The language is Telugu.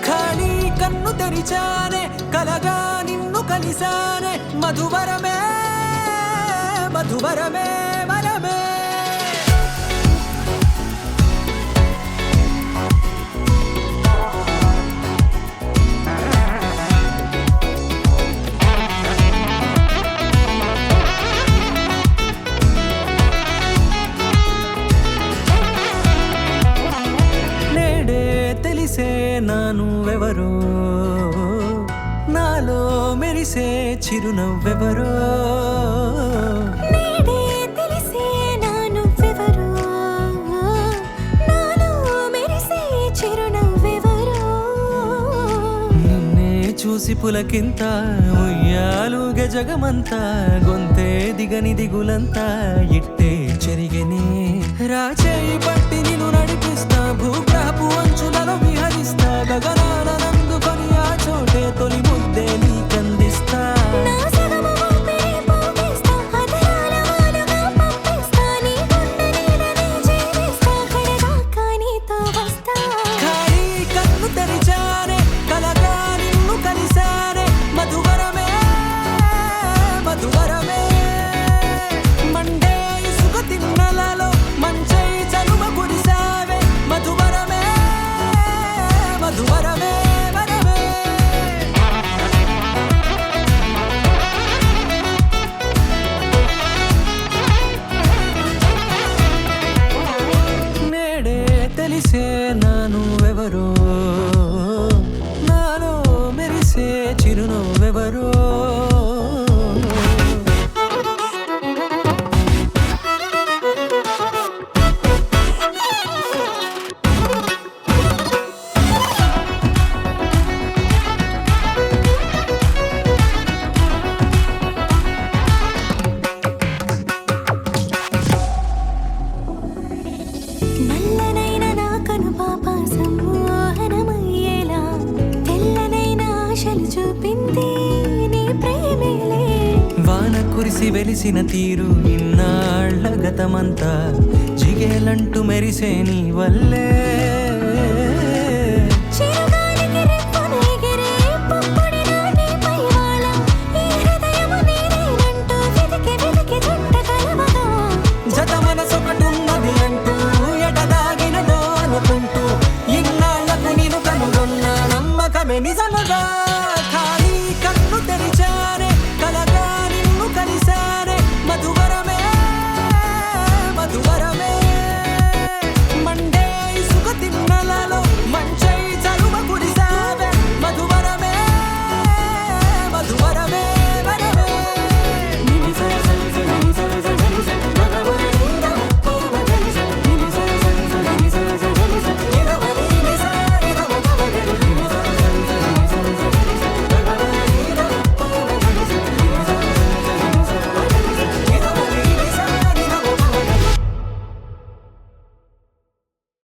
ఖాళీ కన్ను తెరిచానే కలగా నిన్ను కలిసానే మధువరమే మధువరమే వరమే నేడే తెలిసే నానువెవరో నాలో మెరిసే చిరునవ్వెవరో నేడే తెలిసే నానువెవరో నాలో మెరిసే చిరునవ్వెవరో నిన్నే చూసి పులకింత ఉయ్యాలుగ జగమంతా గొంతే దిగని దిగులంతా ఇట్టే చెరిగనే రాచేయి పట్టి నిన్ను నడిపిస్తా భూగ్రహపు అంచులలో విహరిస్తా గగనాన నందుకొని ఆ చోటే తొలి ముద్దే నీకందిస్తా నా సగము ఊపిరి పోగేస్తా అదరాల వాలుగా పంపిస్తా నీ గుండె నీడనే జీవిస్తా కడదాకా నీతో వస్తా ఖాళీ కన్ను తెరిచానే కలగా నిన్ను కలిసానే మధువరమే మధువరమే మండే ఇసుక తిన్నలలో మంచై చలువ కురిసావే మధువరమే మధువరమే వరమే నేడే తెలిసే నానువెవరో నాలో మెరిసే చిరునవ్వెవరో నల్లనైన నా కనుపాప సమ్మోహనమయ్యేలా తెల్లనైన ఆశలు చూపింది నీ ప్రేమేలే వాన కురిసి వెలిసిన తీరు ఇన్నాళ్ల గతమంతా జిగేలంటూ మెరిసే నీ వల్లే చిరుగాలికి రెప్పన ఎగిరే పుప్పొడిన నీపై వాళ ఈ హృదయము నీదేనంటూ వెతికి వెతికి జంట కలవగా జత మనసొకటున్నది అంటూ ఎటదాగినదో అనుకుంటూ ఇన్నాళ్లకు నేను కనుగొన్న నమ్మకమే నిజముగా